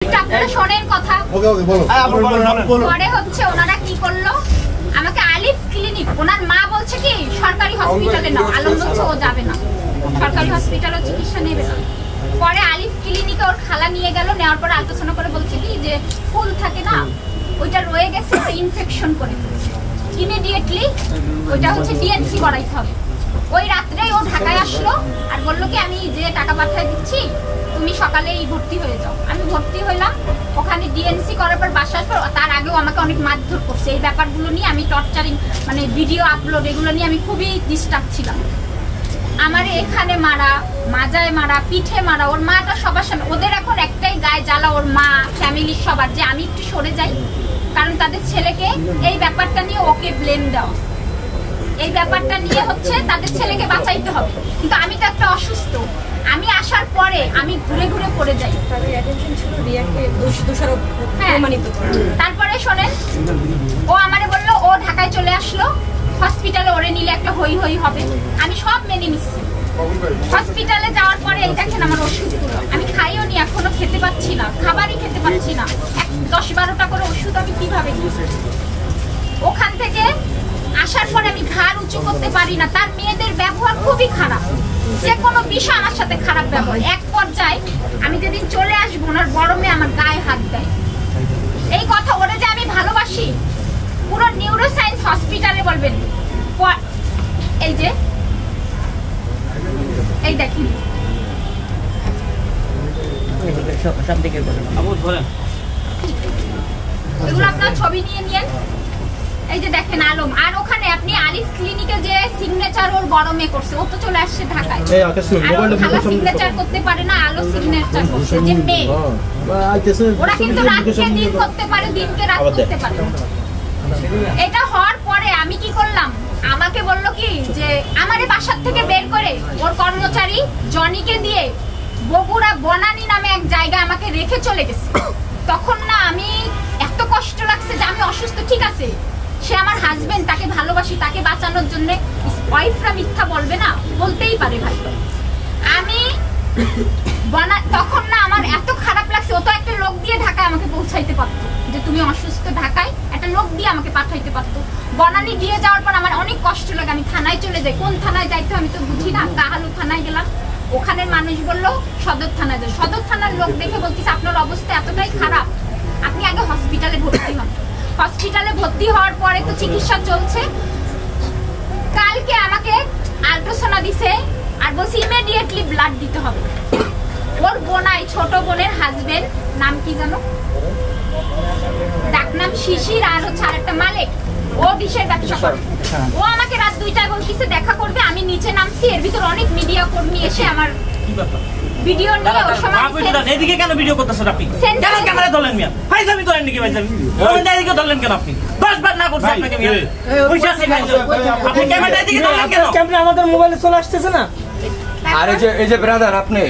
একটু আপনারা শোনেন কথা। পরে হচ্ছে ওনারা কি করলো, আমাকে আলিফ ক্লিনিক, ওনার মা বলছে কি সরকারি হসপিটালে নাও, আলম বলছে ও যাবে না, সরকারি হসপিটালে চিকিৎসা নেবে না। পরে আলিফ ক্লিনিকে ওর খালা নিয়ে গেল, নেওয়ার পর আলোচনা করে বলছে কি যে ফুল থাকে না ওইটা রয়ে গেছে, ইনফেকশন করে ফেলছে, ইমিডিয়েটলি ওইটা হচ্ছে ডিএনসি করাইতে হবে। ওই রাত্রেই ও ঢাকায় আসলো আর বললো কি আমি যে টাকা পাঠিয়ে দিচ্ছি তুমি সকালেই ভর্তি হয়ে যাও। আমি ভর্তি হইলাম, ওখানে ডিএনসি করার পর বাসা আসবো, তার আগেও আমাকে অনেক মারধর করছে। এই ব্যাপারগুলো নিয়ে আমি টর্চারিং মানে ভিডিও আপলোড এগুলো নিয়ে আমি খুবই ডিস্টার্ব ছিলাম। আমার এখানে মারা, মাজায় মারা, পিঠে মারা, ওর মাটা সবার সামনে। ওদের এখন একটাই গায়ে জ্বালা ওর মা ফ্যামিলির সবার, যে আমি একটু সরে যাই, কারণ তাদের ছেলেকে এই ব্যাপারটা নিয়ে ওকে ব্লেম দেওয়া, এই ব্যাপারটা নিয়ে হচ্ছে তাদের ছেলেকে বাঁচাইতে হবে। কিন্তু আমি তো একটা অসুস্থ, আমি আসার পরে আমি ঘুরে ঘুরে পড়ে যাই। তারপরে শোনেন, ও আমারে বললো ও ঢাকায় চলে আসলো, হসপিটালে ওরে নিলে একটা হই হই হবে, আমি সব মেনে নিচ্ছি। হসপিটালে যাওয়ার পরে এই দেখেন আমার ওষুধগুলো আমি খাইও নি, এখনো খেতে পাচ্ছি না, খাবারই খেতে পাচ্ছি না। 10-12টা করে ওষুধ আমি কিভাবে দিচ্ছি। ওখান থেকে আসার পরে আমি ঘাড় উঁচু করতে পারি না। তার মেয়েদের ব্যবহার খুবই খারাপ, যে কোনো বিষয় আমার সাথে খারাপ ব্যবহার। এক পর্যায়ে আমি যেদিন চলে আসবো ওনার বড় মেয়ে আমার গায়ে হাত দেয়। এই কথা ওরে যে আমি ভালোবাসি, পুরো নিউরোসায়েন্স হসপিটালে বলবেন। এই যে এই দেখেন এগুলো আপনার ছবি নিয়ে নিয়েন। এই যে দেখেন আলম, আর ওখানে আপনি আলিফ ক্লিনিকে যে সিগনেচার ওর বড় মেয়ে করছে, ও তো চলে আসছে ঢাকায়, সিগনেচার করতে পারে না, আলো সিগনেচার করছে যে মেয়ে। ওরা কিন্তু রাতকে দিন করতে পারে, দিনকে রাত করতে পারে। এটা হওয়ার পরে আমি কি করলাম, আমাকে বললো কি যে আমারে বাসার থেকে বের করে ওর কর্মচারী জনিকে দিয়ে বগুড়া বনানী নামে এক জায়গায় আমাকে রেখে চলে গেছে। তখন না আমি এত কষ্ট লাগছে যে আমি অসুস্থ, ঠিক আছে সে আমার হাজবেন্ড, তাকে ভালোবাসি, তাকে বাঁচানোর জন্য ওয়াইফরা মিথ্যা বলবে না, বলতেই পারে ভাই। আমি তখন না আমার এত খারাপ লাগছে, ও তো একটা লোক দিয়ে ঢাকায় আমাকে পৌঁছাইতে পারতো, যে তুমি অসুস্থ ঢাকায় একটা লোক দিয়ে আমাকে পাঠাইতে পারতো। বনানী দিয়ে যাওয়ার পর আমার অনেক কষ্ট লাগে, আমি থানায় চলে যাই। কোন থানায় যাইতে আমি তো বুঝি না, কাহালু থানায় গেলাম, ওখানের মানুষ বললো সদর থানায় যাই। সদর থানার লোক দেখে বলতেছে আপনার অবস্থা এতটাই খারাপ, আপনি আগে হসপিটালে ভর্তি হন। হসপিটালে ভর্তি হওয়ার পরে তো চিকিৎসা চলছে। কালকে আমাকে আল্ট্রাসাউন্ড দিছে আর বলছে ইমিডিয়েটলি ব্লাড দিতে হবে। ওর বোনাই, ছোট বোনের হাজবেন্ড, নাম কি জানো, ডাকনাম শিশির, আর হচ্ছে আরেকটা মালিক, ও ডিশের ব্যবসা করে। ও আমাকে রাত 2টায় বলতেছে দেখা করবে, আমি নিচে নামছি, এর ভিতর অনেক মিডিয়া কর্মী এসে আমার ভিডিও নিয়ে ওর সময় এদিকে কেন ভিডিও করতেছেন আপনি? কেন ক্যামেরা ধরলেন মিয়া? ফাইজলামি করেন নাকি ভাইজামি? ওই এদিকে ধরলেন কেন আপনি? 10 বার না করছেন আপনাকে মিয়া। পয়সা আছে আপনি ক্যামেরা এদিকে ধরলেন কেন? ক্যামেরা আমাদের মোবাইলে চলে আসতেছে না। আর এই যে ব্রাদার আপনি